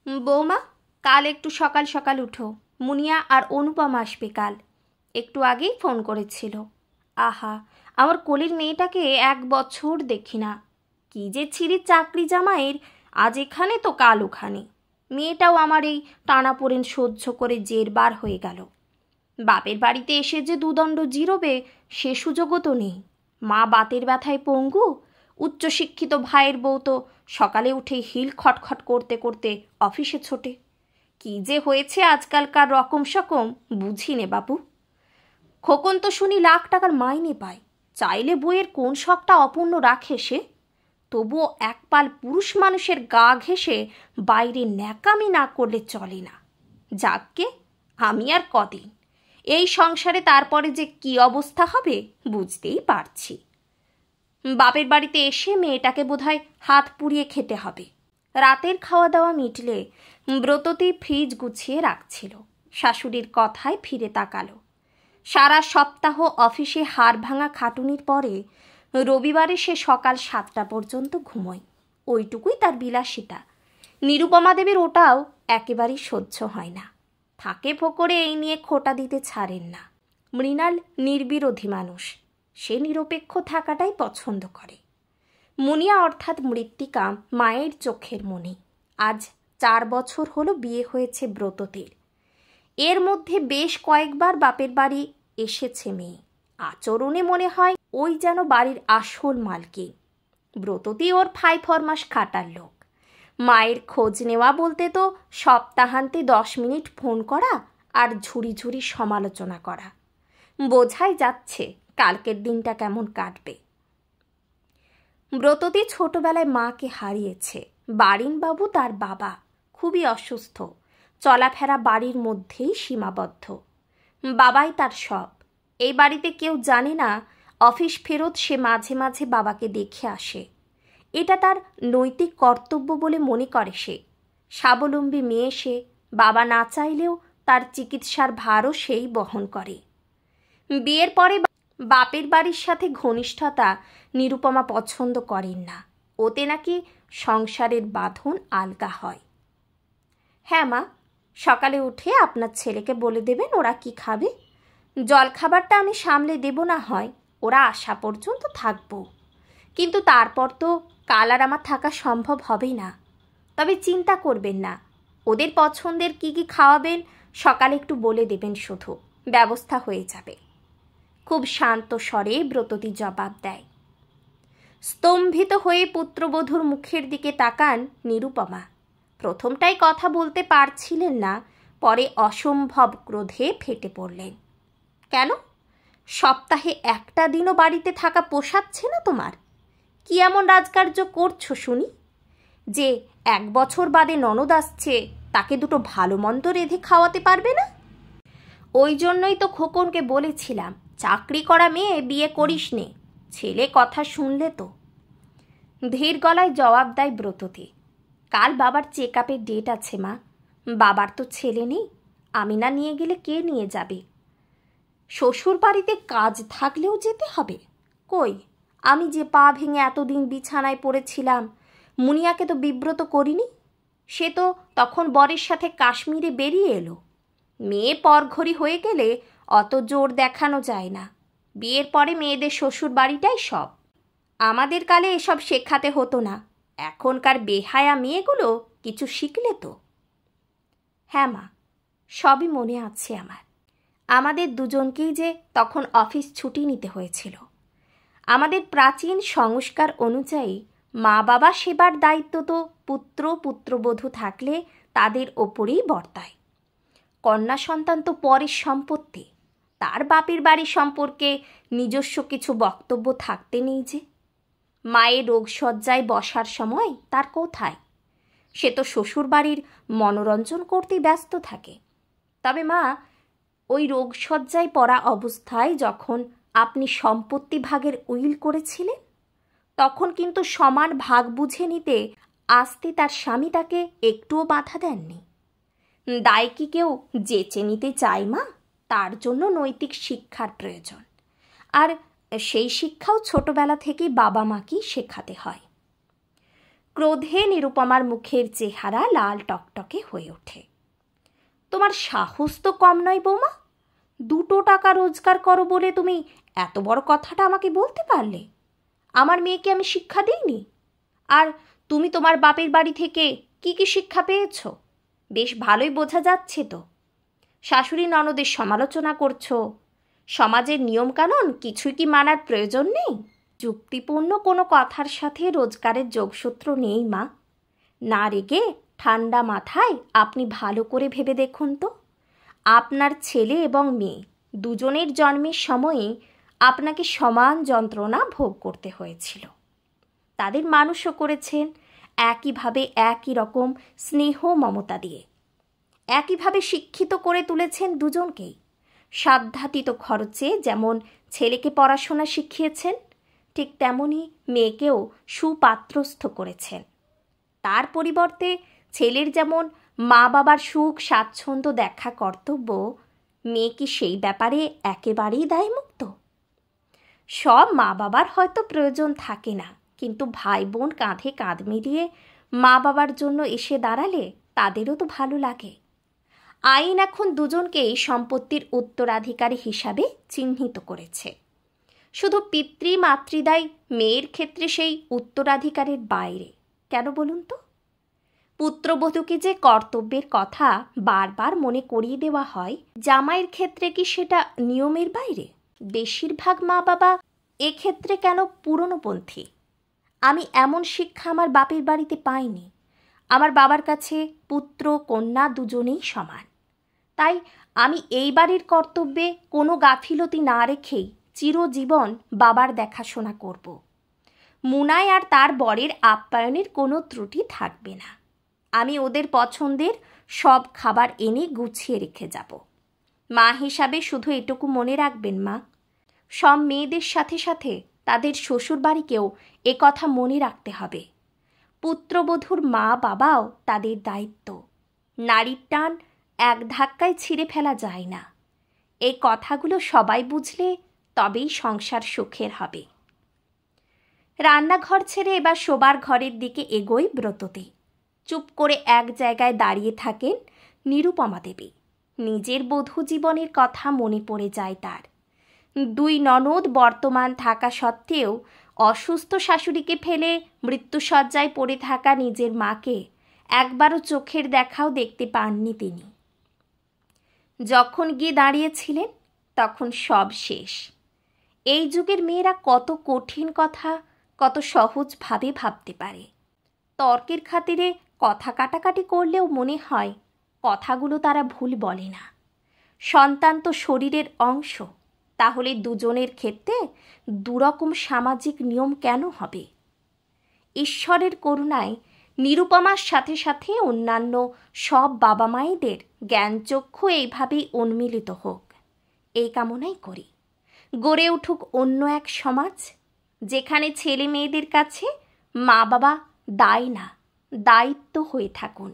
বৌমা, কাল একটু সকাল সকাল উঠো, মুনিয়া আর অনুপমা আসবে কাল। একটু আগেই ফোন করেছিল। আহা, আমার কোলের মেয়েটাকে 1 বছর দেখি না। কি যে ছিঁড়ি চাকরি জামাইয়ের, আজ এখানে তো কাল ওখানে। মেয়েটাও আমার এই টানাপোড়েন সহ্য করে জেরবার হয়ে গেল। বাপের বাড়িতে এসে যে দুদণ্ড জিরোবে সে সুযোগও তো নেই। মা বাতের ব্যথায় পঙ্গু, উচ্চশিক্ষিত ভাইয়ের বউ তো সকালে উঠে হিল খটখট করতে করতে অফিসে ছোটে। কি যে হয়েছে আজকালকার রকম সকম বুঝি নে বাবু। খোকন তো শুনি লাখ টাকার মাইনে পায়, চাইলে বইয়ের কোন শখটা অপূর্ণ রাখে সে। তবুও একপাল পুরুষ মানুষের গা ঘেঁষে বাইরে ন্যাকামি না করলে চলে না। যাককে, আমি আর কদিন এই সংসারে, তারপরে যে কি অবস্থা হবে বুঝতেই পারছি। বাপের বাড়িতে এসে মেয়েটাকে বোধহয় হাত পুড়িয়ে খেতে হবে। রাতের খাওয়া দাওয়া মিটলে ব্রততী ফ্রিজ গুছিয়ে রাখছিল। শাশুড়ির কথায় ফিরে তাকালো। সারা সপ্তাহ অফিসে হাড় ভাঙা খাটুনির পরে রবিবারে সে সকাল 7টা পর্যন্ত ঘুমোয়। ওইটুকুই তার বিলাসিতা। নিরুপমা দেবীর ওটাও একেবারেই সহ্য হয় না। ফাঁকে ফোকরে এই নিয়ে খোঁটা দিতে ছাড়েন না। মৃণাল নির্বিরোধী মানুষ, সে নিরপেক্ষ থাকাটাই পছন্দ করে। মুনিয়া অর্থাৎ মৃত্তিকা মায়ের চোখের মণি। আজ 4 বছর হলো বিয়ে হয়েছে ব্রততীর। এর মধ্যে বেশ কয়েকবার বাপের বাড়ি এসেছে মেয়ে। আচরণে মনে হয় ওই যেন বাড়ির আসল মালকিন। ব্রততী ওর ফাই ফরমাস খাটার লোক। মায়ের খোঁজ নেওয়া বলতে তো সপ্তাহান্তে 10 মিনিট ফোন করা আর ঝুড়ি ঝুড়ি সমালোচনা করা। বোঝাই যাচ্ছে কালকের দিনটা কেমন কাটবে। ব্রততী ছোটবেলায় মাকে হারিয়েছে। বারিনবাবু তার বাবা, খুবই অসুস্থ, চলাফেরা বাড়ির মধ্যেই সীমাবদ্ধ। বাবাই তার সব। এই বাড়িতে কেউ জানে না অফিস ফেরত সে মাঝে মাঝে বাবাকে দেখে আসে। এটা তার নৈতিক কর্তব্য বলে মনে করে সে। স্বাবলম্বী মেয়ে সে, বাবা না চাইলেও তার চিকিৎসার ভারও সেই বহন করে। বিয়ের পরে বাপের বাড়ির সাথে ঘনিষ্ঠতা নিরুপমা পছন্দ করেন না। ওতে নাকি সংসারের বাঁধন আলগা হয়। হ্যাঁ মা, সকালে উঠে আপনার ছেলেকে বলে দেবেন ওরা কি খাবে। জলখাবারটা আমি সামলে দেব না হয়, ওরা আসা পর্যন্ত থাকবো। কিন্তু তারপর তো কাল আর আমার থাকা সম্ভব হবেই না। তবে চিন্তা করবেন না, ওদের পছন্দের কি কি খাওয়াবেন সকালে একটু বলে দেবেন, শুধু ব্যবস্থা হয়ে যাবে। খুব শান্ত স্বরে ব্রততী জবাব দেয়। স্তম্ভিত হয়ে পুত্রবধূর মুখের দিকে তাকান নিরুপমা। প্রথমটাই কথা বলতে পারছিলেন না, পরে অসম্ভব ক্রোধে ফেটে পড়লেন। কেন? সপ্তাহে একটা দিনও বাড়িতে থাকা পোষাচ্ছে না তোমার? কি এমন রাজকার্য করছো শুনি যে 1 বছর বাদে ননদ আসছে তাকে দুটো ভালো মন্দ রেঁধে খাওয়াতে পারবে না? ওই জন্যই তো খোকনকে বলেছিলাম চাকরি করা মেয়ে বিয়ে করিস নে, ছেলে কথা শুনলে তো। ধীর গলায় জবাব দেয় ব্রততী। কাল বাবার চেকআপের ডেট আছে মা। বাবার তো ছেলে নেই, আমি না নিয়ে গেলে কে নিয়ে যাবে? শ্বশুর বাড়িতে কাজ থাকলেও যেতে হবে? কই, আমি যে পা ভেঙে এতদিন বিছানায় পড়েছিলাম, মুনিয়াকে তো বিব্রত করিনি। সে তো তখন বরের সাথে কাশ্মীরে বেরিয়ে এলো। মেয়ে পরঘড়ি হয়ে গেলে অত জোর দেখানো যায় না। বিয়ের পরে মেয়েদের শ্বশুর বাড়িটাই সব। আমাদের কালে এসব শেখাতে হতো না। এখনকার বেহায়া মেয়েগুলো কিছু শিখলে তো। হ্যাঁ মা, সবই মনে আছে আমার। আমাদের দুজনকেই যে তখন অফিস ছুটি নিতে হয়েছিল। আমাদের প্রাচীন সংস্কার অনুযায়ী মা বাবা সেবার দায়িত্ব তো পুত্র পুত্রবধূ থাকলে তাদের ওপরেই বর্তায়। কন্যা সন্তান তো পরের সম্পত্তি। তার বাপের বাড়ি সম্পর্কে নিজস্ব কিছু বক্তব্য থাকতে নেই যে। মায়ের রোগশয্যায় বসার সময় তার কোথায়? সে তো শ্বশুর বাড়ির মনোরঞ্জন করতেই ব্যস্ত থাকে। তবে মা, ওই রোগশয্যায় পড়া অবস্থায় যখন আপনি সম্পত্তি ভাগের উইল করেছিলেন, তখন কিন্তু সমান ভাগ বুঝে নিতে আসতে তার স্বামী তাকে একটুও বাধা দেননি। দায় কি কেউ যেচে নিতে চায় মা? তার জন্য নৈতিক শিক্ষার প্রয়োজন। আর সেই শিক্ষাও ছোটবেলা থেকেই বাবা মাকেই শেখাতে হয়। ক্রোধে নিরুপমার মুখের চেহারা লাল টকটকে হয়ে ওঠে। তোমার সাহস তো কম নয় বৌমা, 2 টাকা রোজগার করো বলে তুমি এত বড় কথাটা আমাকে বলতে পারলে? আমার মেয়েকে আমি শিক্ষা দিইনি? আর তুমি তোমার বাপের বাড়ি থেকে কি কি শিক্ষা পেয়েছ? বেশ ভালোই বোঝা যাচ্ছে তো। শাশুড়ি ননদের সমালোচনা করছো, সমাজের নিয়মকানুন কিছুই কি মানার প্রয়োজন নেই? যুক্তিপূর্ণ কোনো কথার সাথে রোজগারের যোগসূত্র নেই মা। না রেগে ঠান্ডা মাথায় আপনি ভালো করে ভেবে দেখুন তো, আপনার ছেলে এবং মেয়ে দুজনের জন্মের সময়ে আপনাকে সমান যন্ত্রণা ভোগ করতে হয়েছিল। তাদের মানুষও করেছেন একইভাবে, একই রকম স্নেহ মমতা দিয়ে। একইভাবে শিক্ষিত করে তুলেছেন দুজনকেই। সাধ্যাতীত খরচে যেমন ছেলেকে পড়াশোনা শিখিয়েছেন, ঠিক তেমনি মেয়েকেও সুপাত্রস্থ করেছেন। তার পরিবর্তে ছেলের যেমন মা বাবার সুখ স্বাচ্ছন্দ্য দেখা কর্তব্য, মেয়ে কি সেই ব্যাপারে একেবারেই দায়মুক্ত? সব মা বাবার হয়তো প্রয়োজন থাকে না, কিন্তু ভাই বোন কাঁধে কাঁধ মিলিয়ে মা বাবার জন্য এসে দাঁড়ালে তাদেরও তো ভালো লাগে। আইন এখন দুজনকেই সম্পত্তির উত্তরাধিকারী হিসাবে চিহ্নিত করেছে। শুধু পিতৃ মাতৃদায় মেয়ের ক্ষেত্রে সেই উত্তরাধিকারের বাইরে কেন বলুন তো? পুত্রবধূকে যে কর্তব্যের কথা বারবার মনে করিয়ে দেওয়া হয়, জামাইয়ের ক্ষেত্রে কি সেটা নিয়মের বাইরে? বেশিরভাগ মা বাবা এক্ষেত্রে কেন পুরনোপন্থী? আমি এমন শিক্ষা আমার বাপের বাড়িতে পাইনি। আমার বাবার কাছে পুত্র কন্যা দুজনেই সমান। তাই আমি এই বাড়ির কর্তব্যে কোনো গাফিলতি না রেখেই চিরজীবন বাবার দেখাশোনা করব। মুনায় আর তার বরের আপ্যায়নের কোনো ত্রুটি থাকবে না। আমি ওদের পছন্দের সব খাবার এনে গুছিয়ে রেখে যাব। মা হিসাবে শুধু এটুকু মনে রাখবেন মা, সব মেয়েদের সাথে সাথে তাদের শ্বশুর বাড়িকেও এ কথা মনে রাখতে হবে। পুত্রবধূর মা বাবাও তাদের দায়িত্ব। নারীর টান এক ধাক্কায় ছিঁড়ে ফেলা যায় না। এই কথাগুলো সবাই বুঝলে তবেই সংসার সুখের হবে। রান্নাঘর ছেড়ে এবার শোবার ঘরের দিকে এগোয় ব্রততী। চুপ করে এক জায়গায় দাঁড়িয়ে থাকেন নিরুপমা দেবী। নিজের বধূ জীবনের কথা মনে পড়ে যায় তার। 2 ননদ বর্তমান থাকা সত্ত্বেও অসুস্থ শাশুড়িকে ফেলে মৃত্যুশয্যায় পড়ে থাকা নিজের মাকে একবারও চোখের দেখাও দেখতে পাননি তিনি। যখন গিয়ে দাঁড়িয়েছিলেন তখন সব শেষ। এই যুগের মেয়েরা কত কঠিন কথা কত সহজভাবে ভাবতে পারে। তর্কের খাতিরে কথা কাটাকাটি করলেও মনে হয় কথাগুলো তারা ভুল বলে না। সন্তান তো শরীরের অংশ, তাহলে দুজনের ক্ষেত্রে দুরকম সামাজিক নিয়ম কেন হবে? ঈশ্বরের করুণায় নিরুপমার সাথে সাথে অন্যান্য সব বাবা মায়েদের জ্ঞানচক্ষু এইভাবেই উন্মিলিত হোক, এই কামনাই করি। গড়ে উঠুক অন্য এক সমাজ, যেখানে ছেলে মেয়েদের কাছে মা বাবা দায় না, দায়িত্ব হয়ে থাকুন।